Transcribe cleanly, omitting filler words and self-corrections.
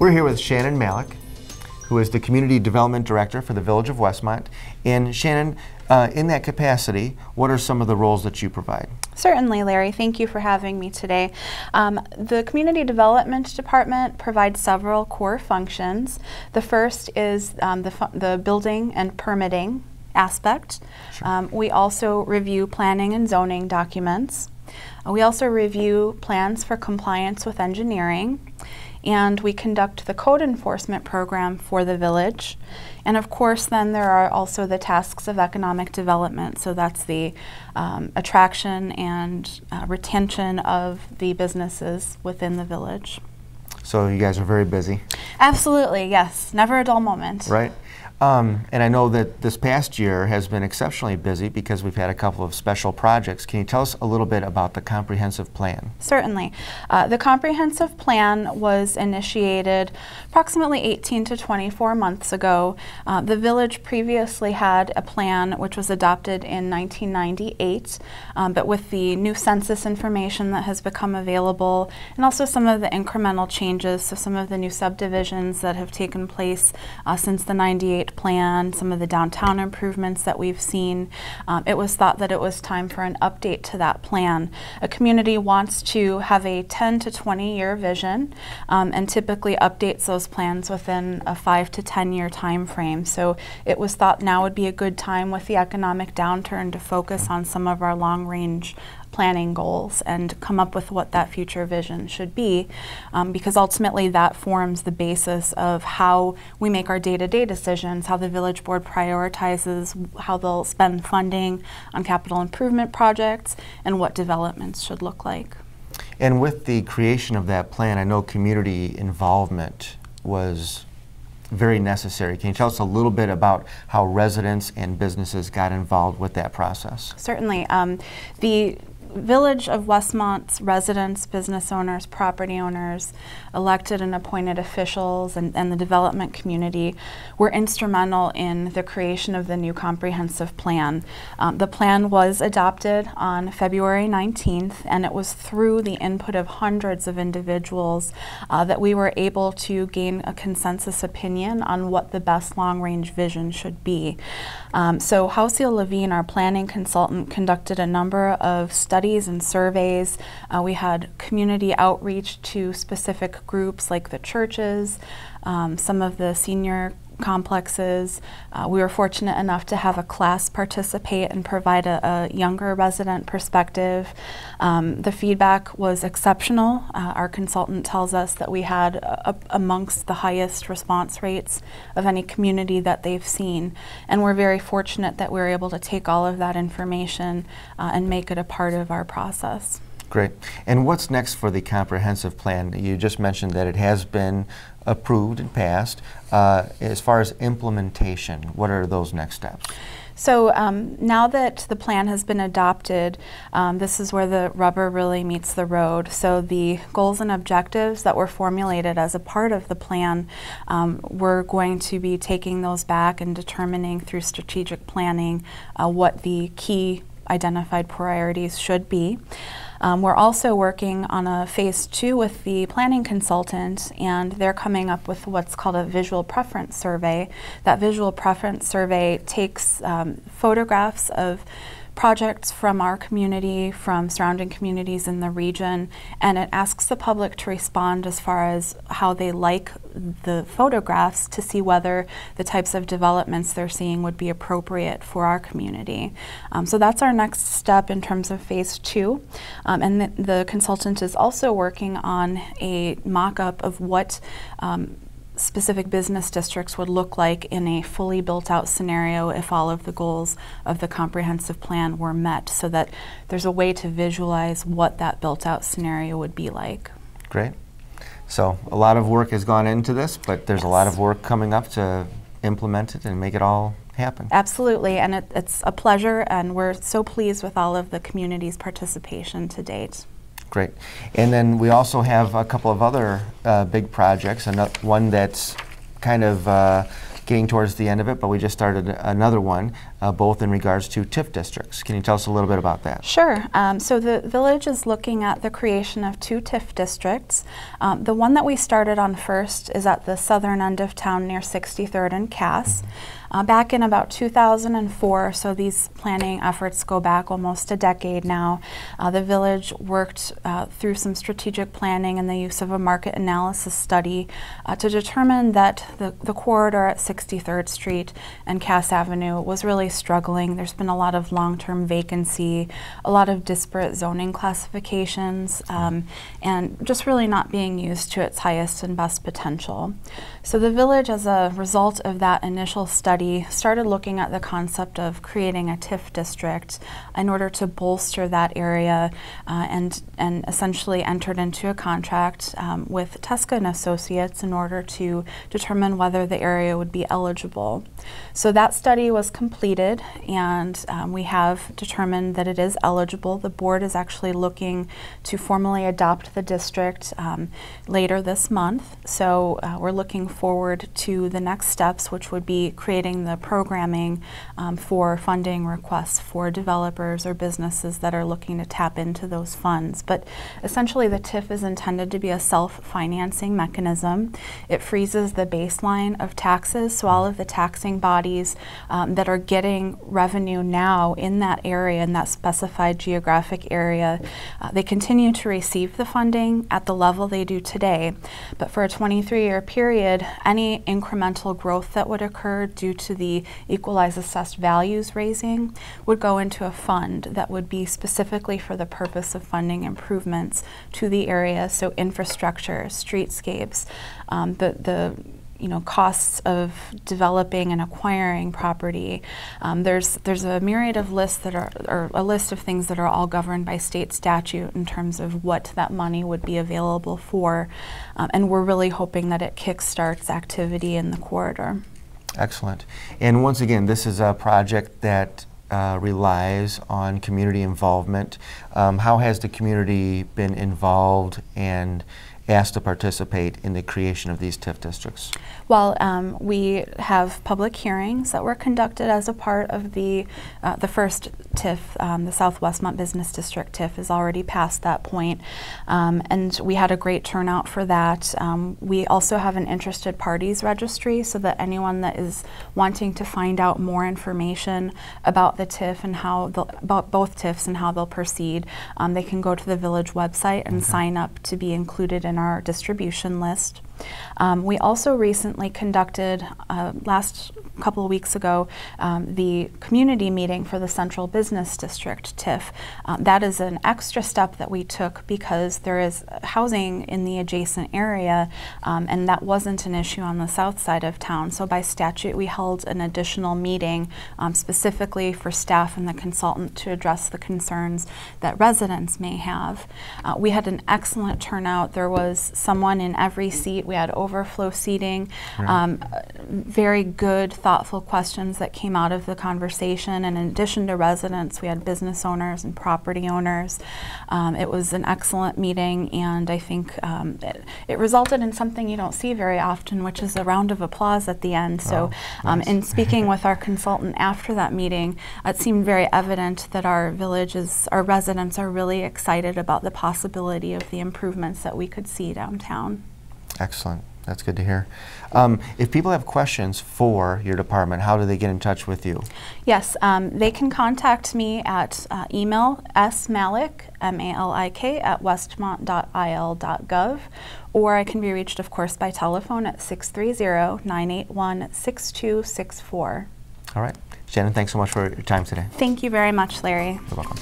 We're here with Shannon Malik, who is the Community Development Director for the Village of Westmont. And Shannon, in that capacity, what are some of the roles that you provide? Certainly, Larry. Thank you for having me today. The Community Development Department provides several core functions. The first is the building and permitting aspect. Sure. We also review planning and zoning documents. We also review plans for compliance with engineering, and we conduct the code enforcement program for the village. And of course, then there are also the tasks of economic development. So that's the attraction and retention of the businesses within the village. So you guys are very busy. Absolutely, yes. Never a dull moment. Right. And I know that this past year has been exceptionally busy because we've had a couple of special projects. Can you tell us a little bit about the comprehensive plan? Certainly. The comprehensive plan was initiated approximately 18 to 24 months ago. The village previously had a plan which was adopted in 1998, but with the new census information that has become available and also some of the incremental changes, so some of the new subdivisions that have taken place since the 98 plan, some of the downtown improvements that we've seen, it was thought that it was time for an update to that plan. A community wants to have a 10 to 20 year vision and typically updates those plans within a 5 to 10 year time frame. So it was thought now would be a good time with the economic downturn to focus on some of our long range planning goals and come up with what that future vision should be, because ultimately that forms the basis of how we make our day-to-day decisions, how the village board prioritizes how they'll spend funding on capital improvement projects and what developments should look like. And with the creation of that plan, I know community involvement was very necessary. Can you tell us a little bit about how residents and businesses got involved with that process? Certainly. The Village of Westmont's residents, business owners, property owners, elected and appointed officials, and the development community were instrumental in the creation of the new comprehensive plan. The plan was adopted on February 19th, and it was through the input of hundreds of individuals that we were able to gain a consensus opinion on what the best long-range vision should be. So Houseel Levine, our planning consultant, conducted a number of studies and surveys. We had community outreach to specific groups like the churches, some of the senior complexes. We were fortunate enough to have a class participate and provide a younger resident perspective. The feedback was exceptional. Our consultant tells us that we had amongst the highest response rates of any community that they've seen. And we're very fortunate that we were able to take all of that information and make it a part of our process. Great. And what's next for the comprehensive plan? You just mentioned that it has been approved and passed. As far as implementation, what are those next steps? So now that the plan has been adopted, this is where the rubber really meets the road. So the goals and objectives that were formulated as a part of the plan, we're going to be taking those back and determining through strategic planning what the key identified priorities should be. We're also working on a phase 2 with the planning consultant, and they're coming up with what's called a visual preference survey. That visual preference survey takes photographs of projects from our community, from surrounding communities in the region, and it asks the public to respond as far as how they like the photographs to see whether the types of developments they're seeing would be appropriate for our community. So that's our next step in terms of phase 2. And the consultant is also working on a mock-up of what specific business districts would look like in a fully built out scenario if all of the goals of the comprehensive plan were met, so that there's a way to visualize what that built out scenario would be like. Great. So a lot of work has gone into this, but there's a lot of work coming up to implement it and make it all happen. Absolutely, and it's a pleasure, and we're so pleased with all of the community's participation to date. Great. And then we also have a couple of other big projects, and one that's kind of getting towards the end of it, but we just started another one, both in regards to TIF districts. Can you tell us a little bit about that? Sure. So the village is looking at the creation of 2 TIF districts. The one that we started on first is at the southern end of town near 63rd and Cass. Back in about 2004, so these planning efforts go back almost a decade now, the village worked through some strategic planning and the use of a market analysis study to determine that the corridor at 63rd Street and Cass Avenue was really struggling. There's been a lot of long-term vacancy, a lot of disparate zoning classifications, and just really not being used to its highest and best potential. So the village, as a result of that initial study, started looking at the concept of creating a TIF district in order to bolster that area, and essentially entered into a contract with Tesca and Associates in order to determine whether the area would be eligible. So that study was completed, and we have determined that it is eligible. The board is actually looking to formally adopt the district later this month. So we're looking forward to the next steps, which would be creating the programming for funding requests for developers or businesses that are looking to tap into those funds. But essentially the TIF is intended to be a self-financing mechanism. It freezes the baseline of taxes, so all of the taxing bodies that are getting revenue now in that area, in that specified geographic area, they continue to receive the funding at the level they do today. But for a 23-year period, any incremental growth that would occur due to the equalized assessed values raising would go into a fund that would be specifically for the purpose of funding improvements to the area, so infrastructure, streetscapes, the costs of developing and acquiring property. There's a myriad of lists that are, or a list of things that are all governed by state statute in terms of what that money would be available for, and we're really hoping that it kickstarts activity in the corridor. Excellent. And once again, this is a project that relies on community involvement. How has the community been involved and asked to participate in the creation of these TIF districts? Well, we have public hearings that were conducted as a part of the first TIF. The South Westmont Business District TIF is already past that point, and we had a great turnout for that. We also have an interested parties registry, so that anyone that is wanting to find out more information about the TIF and about both TIFs and how they'll proceed, they can go to the village website and sign up to be included in our distribution list. We also recently conducted, last couple of weeks ago, the community meeting for the Central Business District TIF. That is an extra step that we took because there is housing in the adjacent area, and that wasn't an issue on the south side of town. So by statute, we held an additional meeting specifically for staff and the consultant to address the concerns that residents may have. We had an excellent turnout. There was someone in every seat. We had overflow seating, very good, thoughtful questions that came out of the conversation. And in addition to residents, we had business owners and property owners. It was an excellent meeting, and I think it resulted in something you don't see very often, which is a round of applause at the end. So nice. In speaking with our consultant after that meeting, it seemed very evident that our residents are really excited about the possibility of the improvements that we could see downtown. Excellent. That's good to hear. If people have questions for your department, how do they get in touch with you? Yes, they can contact me at email smalik, M-A-L-I-K, at westmont.il.gov, or I can be reached, of course, by telephone at 630-981-6264. All right. Shannon, thanks so much for your time today. Thank you very much, Larry. You're welcome.